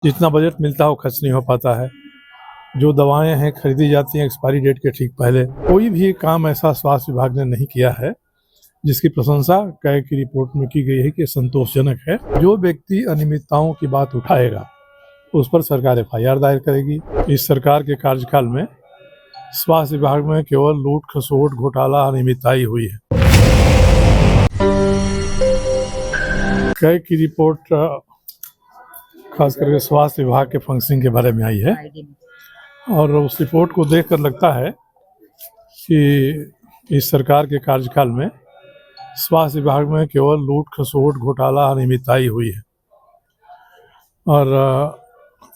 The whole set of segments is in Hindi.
जितना बजट मिलता है वो खर्च नहीं हो पाता है। जो दवाएं हैं खरीदी जाती हैं एक्सपायरी डेट के ठीक पहले। कोई भी काम ऐसा स्वास्थ्य विभाग ने नहीं किया है जिसकी प्रशंसा कैग की रिपोर्ट में की गई है कि संतोषजनक है। जो व्यक्ति अनियमितताओं की बात उठाएगा उस पर सरकार एफआईआर दायर करेगी। इस सरकार के कार्यकाल में स्वास्थ्य विभाग में केवल लूट खसोट घोटाला अनियमितता ही हुई है। कैग की रिपोर्ट खास करके स्वास्थ्य विभाग के फंक्शनिंग के बारे में आई है और उस रिपोर्ट को देखकर लगता है कि इस सरकार के कार्यकाल में स्वास्थ्य विभाग में केवल लूट खसोट घोटाला अनियमितता ही हुई है और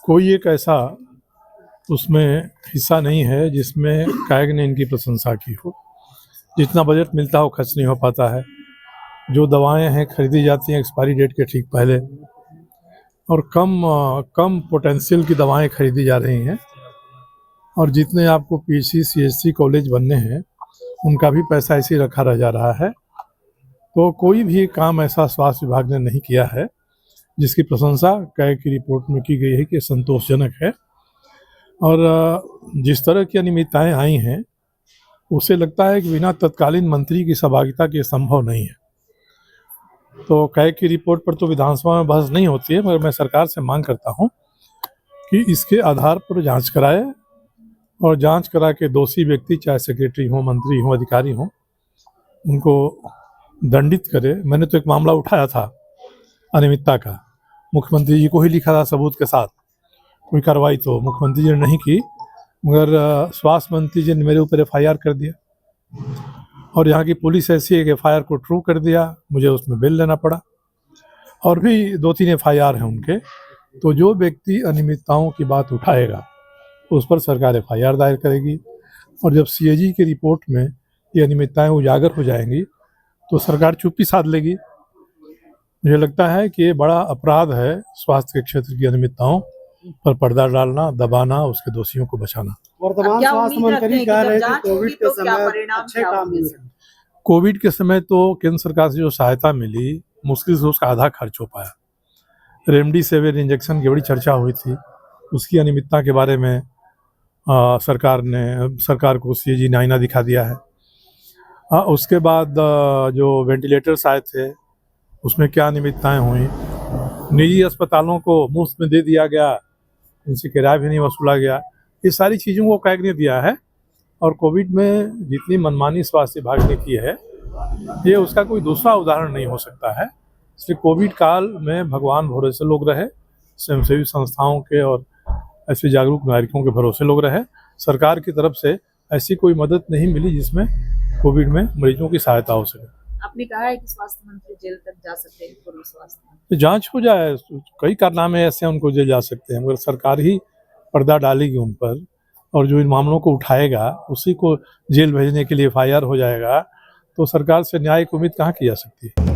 कोई एक ऐसा उसमें हिस्सा नहीं है जिसमें कैग ने इनकी प्रशंसा की हो। जितना बजट मिलता है वो खर्च नहीं हो पाता है। जो दवाएं हैं खरीदी जाती हैं एक्सपायरी डेट के ठीक पहले और कम पोटेंशियल की दवाएं खरीदी जा रही हैं और जितने आपको पीसी सीएचसी कॉलेज बनने हैं उनका भी पैसा ऐसे ही रखा रह जा रहा है। तो कोई भी काम ऐसा स्वास्थ्य विभाग ने नहीं किया है जिसकी प्रशंसा कैग की रिपोर्ट में की गई है कि संतोषजनक है और जिस तरह की अनियमितताएं आई हैं उससे लगता है कि बिना तत्कालीन मंत्री की सहभागिता के संभव नहीं है। तो कैग की रिपोर्ट पर तो विधानसभा में बहस नहीं होती है, मगर मैं सरकार से मांग करता हूं कि इसके आधार पर जांच कराए और जांच करा के दोषी व्यक्ति चाहे सेक्रेटरी हो, मंत्री हो, अधिकारी हो, उनको दंडित करे। मैंने तो एक मामला उठाया था अनियमितता का, मुख्यमंत्री जी को ही लिखा था सबूत के साथ। कोई कार्रवाई तो मुख्यमंत्री जी ने नहीं की, मगर स्वास्थ्य मंत्री जी ने मेरे ऊपर एफआईआर कर दिया और यहाँ की पुलिस ऐसी है कि एफआईआर को ट्रू कर दिया, मुझे उसमें बेल लेना पड़ा और भी 2-3 एफआईआर हैं उनके। तो जो व्यक्ति अनियमितताओं की बात उठाएगा उस पर सरकार एफआईआर दायर करेगी और जब सीएजी की रिपोर्ट में ये अनियमितताएं उजागर हो जाएंगी तो सरकार चुप्पी साध लेगी। मुझे लगता है कि ये बड़ा अपराध है स्वास्थ्य के क्षेत्र की अनियमितताओं पर पर्दा डालना, दबाना, उसके दोषियों को बचाना। वर्तमान स्वास्थ्य मंत्री कह रहे थे कोविड के समय अच्छे काम हुए। कोविड के समय तो केंद्र सरकार से जो सहायता मिली मुश्किल से उसका आधा खर्च हो पाया। रेमडेसिविर इंजेक्शन की बड़ी चर्चा हुई थी, उसकी अनियमितता के बारे में सरकार को सीएजी ने आईना दिखा दिया है। उसके बाद जो वेंटिलेटर्स आए थे उसमें क्या अनियमितताएं हुई। निजी अस्पतालों को मुफ्त में दे दिया गया, उनसे किराया भी नहीं वसूला गया। ये सारी चीज़ों को कैग ने दिया है और कोविड में जितनी मनमानी स्वास्थ्य विभाग ने की है ये उसका कोई दूसरा उदाहरण नहीं हो सकता है। इसलिए कोविड काल में भगवान भरोसे लोग रहे, स्वयंसेवी संस्थाओं के और ऐसे जागरूक नागरिकों के भरोसे लोग रहे। सरकार की तरफ से ऐसी कोई मदद नहीं मिली जिसमें कोविड में मरीजों की सहायता हो सके। आपने कहा है कि स्वास्थ्य मंत्री जेल तक जा सकते हैं, पूर्व स्वास्थ्य मंत्री। तो जांच हो जाए, कई कारनामे ऐसे हैं उनको जेल जा सकते हैं, मगर सरकार ही पर्दा डालेगी उन पर और जो इन मामलों को उठाएगा उसी को जेल भेजने के लिए एफआईआर हो जाएगा। तो सरकार से न्याय की उम्मीद कहाँ की जा सकती है।